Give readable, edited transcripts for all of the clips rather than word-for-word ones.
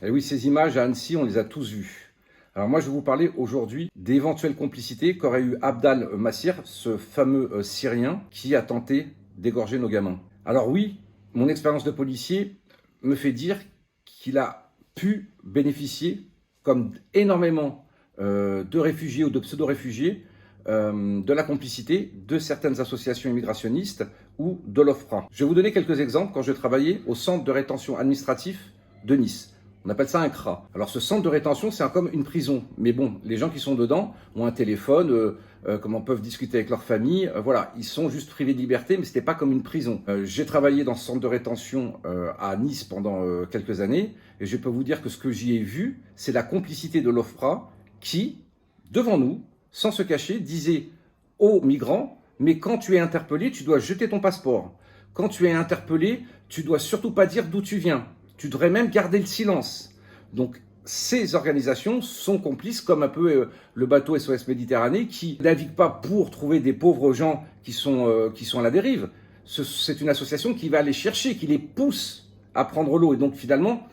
Et oui, ces images à Annecy, on les a tous vues. Alors moi, je vais vous parler aujourd'hui d'éventuelles complicités qu'aurait eu Abdel Massir, ce fameux Syrien qui a tenté d'égorger nos gamins. Alors oui, mon expérience de policier me fait dire qu'il a pu bénéficier, comme énormément de réfugiés ou de pseudo-réfugiés, de la complicité de certaines associations immigrationnistes ou de l'OFPRA. Je vais vous donner quelques exemples quand je travaillais au centre de rétention administratif de Nice. On appelle ça un CRA. Alors ce centre de rétention, c'est comme une prison. Mais bon, les gens qui sont dedans ont un téléphone, comment peuvent discuter avec leur famille. Voilà, ils sont juste privés de liberté, mais c'était pas comme une prison. J'ai travaillé dans ce centre de rétention à Nice pendant quelques années, et je peux vous dire que ce que j'y ai vu, c'est la complicité de l'OFPRA qui, devant nous, sans se cacher, disait aux migrants, mais quand tu es interpellé, tu dois jeter ton passeport. Quand tu es interpellé, tu dois surtout pas dire d'où tu viens. Tu devrais même garder le silence. Donc, ces organisations sont complices, comme un peu le bateau SOS Méditerranée, qui ne navigue pas pour trouver des pauvres gens qui sont à la dérive. C'est une association qui va aller chercher, qui les pousse à prendre l'eau, et donc finalement,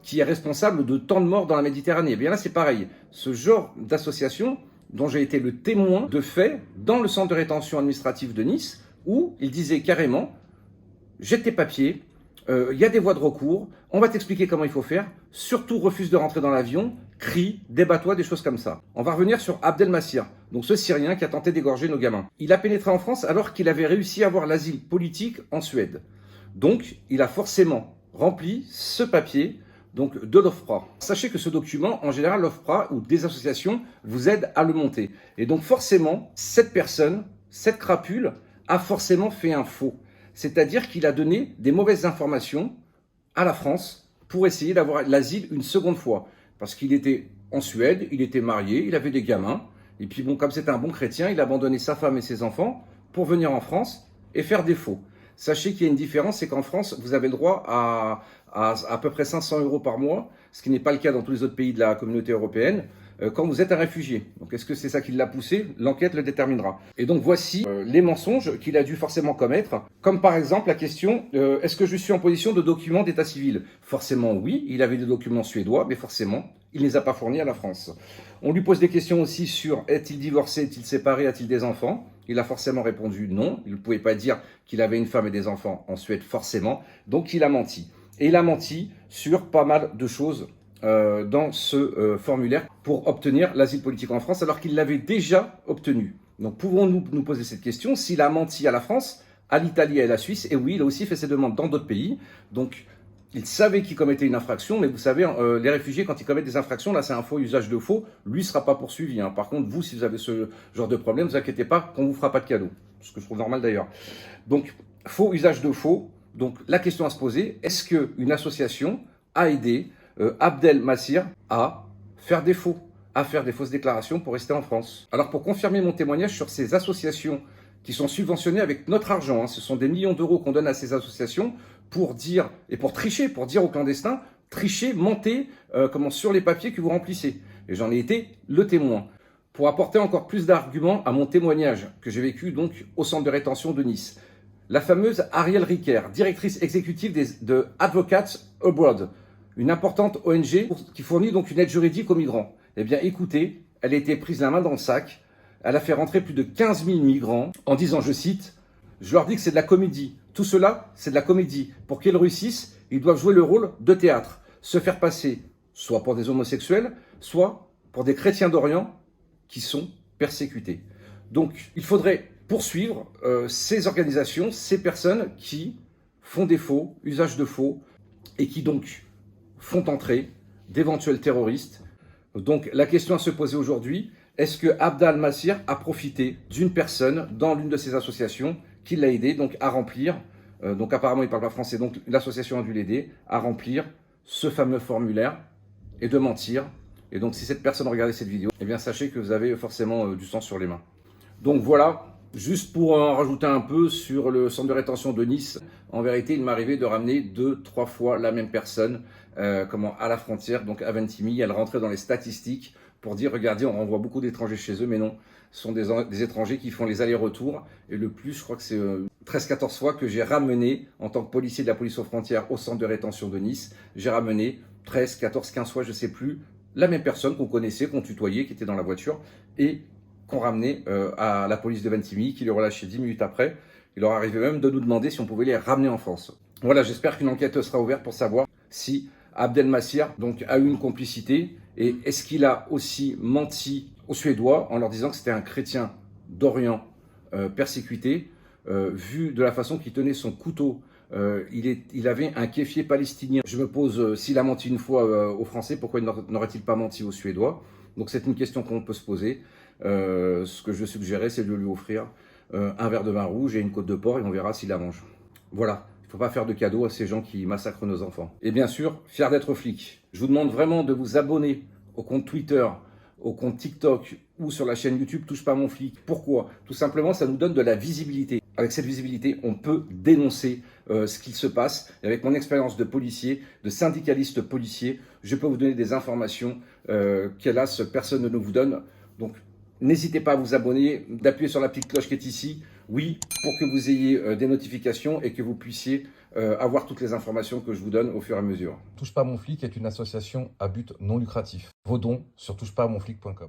qui est responsable de tant de morts dans la Méditerranée. Et bien là, c'est pareil. Ce genre d'association, dont j'ai été le témoin de faits dans le centre de rétention administrative de Nice, où il disait carrément, jette tes papiers, y a des voies de recours, on va t'expliquer comment il faut faire, surtout refuse de rentrer dans l'avion, crie, débat-toi, des choses comme ça. On va revenir sur Abdel Massir, donc ce Syrien qui a tenté d'égorger nos gamins. Il a pénétré en France alors qu'il avait réussi à avoir l'asile politique en Suède. Donc, il a forcément rempli ce papier donc de l'OFPRA. Sachez que ce document, en général, l'OFPRA ou des associations vous aident à le monter. Et donc forcément, cette personne, cette crapule, a forcément fait un faux. C'est-à-dire qu'il a donné des mauvaises informations à la France pour essayer d'avoir l'asile une seconde fois. Parce qu'il était en Suède, il était marié, il avait des gamins. Et puis bon, comme c'était un bon chrétien, il a abandonné sa femme et ses enfants pour venir en France et faire des faux. Sachez qu'il y a une différence, c'est qu'en France, vous avez le droit à peu près 500 € par mois, ce qui n'est pas le cas dans tous les autres pays de la communauté européenne, quand vous êtes un réfugié. Donc est-ce que c'est ça qui l'a poussé? L'enquête le déterminera. Et donc voici les mensonges qu'il a dû forcément commettre, comme par exemple la question est-ce que je suis en position de documents d'état civil? Forcément oui, il avait des documents suédois, mais forcément, il ne les a pas fournis à la France. On lui pose des questions aussi sur est-il divorcé, est-il séparé, a-t-il des enfants? Il a forcément répondu non. Il ne pouvait pas dire qu'il avait une femme et des enfants en Suède, forcément. Donc il a menti. Et il a menti sur pas mal de choses dans ce formulaire pour obtenir l'asile politique en France, alors qu'il l'avait déjà obtenu. Donc pouvons-nous nous poser cette question? S'il a menti à la France, à l'Italie et à la Suisse, et oui, il a aussi fait ses demandes dans d'autres pays. Donc il savait qu'il commettait une infraction, mais vous savez, les réfugiés, quand ils commettent des infractions, là c'est un faux usage de faux, lui ne sera pas poursuivi. Hein. Par contre, vous, si vous avez ce genre de problème, ne vous inquiétez pas, qu'on ne vous fera pas de cadeau. Ce que je trouve normal d'ailleurs. Donc, faux usage de faux. Donc, la question à se poser, est-ce qu'une association a aidé Abdel Massir à faire des faux, à faire des fausses déclarations pour rester en France? Alors, pour confirmer mon témoignage sur ces associations qui sont subventionnés avec notre argent. Hein. Ce sont des millions d'euros qu'on donne à ces associations pour dire, et pour tricher, pour dire aux clandestins, tricher, mentez sur les papiers que vous remplissez. Et j'en ai été le témoin. Pour apporter encore plus d'arguments à mon témoignage que j'ai vécu donc au centre de rétention de Nice. La fameuse Arielle Ricker, directrice exécutive de Advocates Abroad, une importante ONG qui fournit donc une aide juridique aux migrants. Eh bien écoutez, elle a été prise la main dans le sac. Elle a fait rentrer plus de 15 000 migrants en disant, je cite, « Je leur dis que c'est de la comédie. Tout cela, c'est de la comédie. Pour qu'ils réussissent, ils doivent jouer le rôle de théâtre. Se faire passer soit pour des homosexuels, soit pour des chrétiens d'Orient qui sont persécutés. » Donc, il faudrait poursuivre ces organisations, ces personnes qui font des faux, usage de faux, et qui donc font entrer d'éventuels terroristes. Donc, la question à se poser aujourd'hui, est-ce que Abdel Massir a profité d'une personne dans l'une de ces associations qui l'a aidé donc à remplir, donc apparemment il ne parle pas français, donc l'association a dû l'aider à remplir ce fameux formulaire et de mentir. Et donc si cette personne regardait cette vidéo, eh bien sachez que vous avez forcément du sang sur les mains. Donc voilà, juste pour en rajouter un peu sur le centre de rétention de Nice, en vérité il m'est arrivé de ramener 2-3 fois la même personne à la frontière, donc à Ventimille. Elle rentrait dans les statistiques pour dire, regardez, on renvoie beaucoup d'étrangers chez eux, mais non, ce sont des étrangers qui font les allers-retours, et le plus, je crois que c'est 13-14 fois que j'ai ramené, en tant que policier de la police aux frontières au centre de rétention de Nice, j'ai ramené 13, 14, 15 fois, je ne sais plus, la même personne qu'on connaissait, qu'on tutoyait, qui était dans la voiture, et qu'on ramenait à la police de Ventimille, qui les relâchait 10 minutes après. Il leur arrivait même de nous demander si on pouvait les ramener en France. Voilà, j'espère qu'une enquête sera ouverte pour savoir si Abdelmassir donc, a eu une complicité et est-ce qu'il a aussi menti aux Suédois en leur disant que c'était un chrétien d'Orient persécuté, vu de la façon qu'il tenait son couteau. Il avait un kéfier palestinien. Je me pose, s'il a menti une fois aux Français, pourquoi n'aurait-il pas menti aux Suédois? Donc c'est une question qu'on peut se poser. Ce que je suggérais, c'est de lui offrir un verre de vin rouge et une côte de porc et on verra s'il la mange. Voilà, il ne faut pas faire de cadeaux à ces gens qui massacrent nos enfants. Et bien sûr, fier d'être flic. Je vous demande vraiment de vous abonner au compte Twitter, au compte TikTok ou sur la chaîne YouTube Touche pas mon flic. Pourquoi? Tout simplement, ça nous donne de la visibilité. Avec cette visibilité, on peut dénoncer ce qu'il se passe. Et avec mon expérience de policier, de syndicaliste policier, je peux vous donner des informations qu'hélas, personne ne vous donne. Donc, n'hésitez pas à vous abonner, d'appuyer sur la petite cloche qui est ici. Oui, pour que vous ayez des notifications et que vous puissiez avoir toutes les informations que je vous donne au fur et à mesure. Touche pas à mon flic est une association à but non lucratif. Vos dons sur touchepasamonflic.com.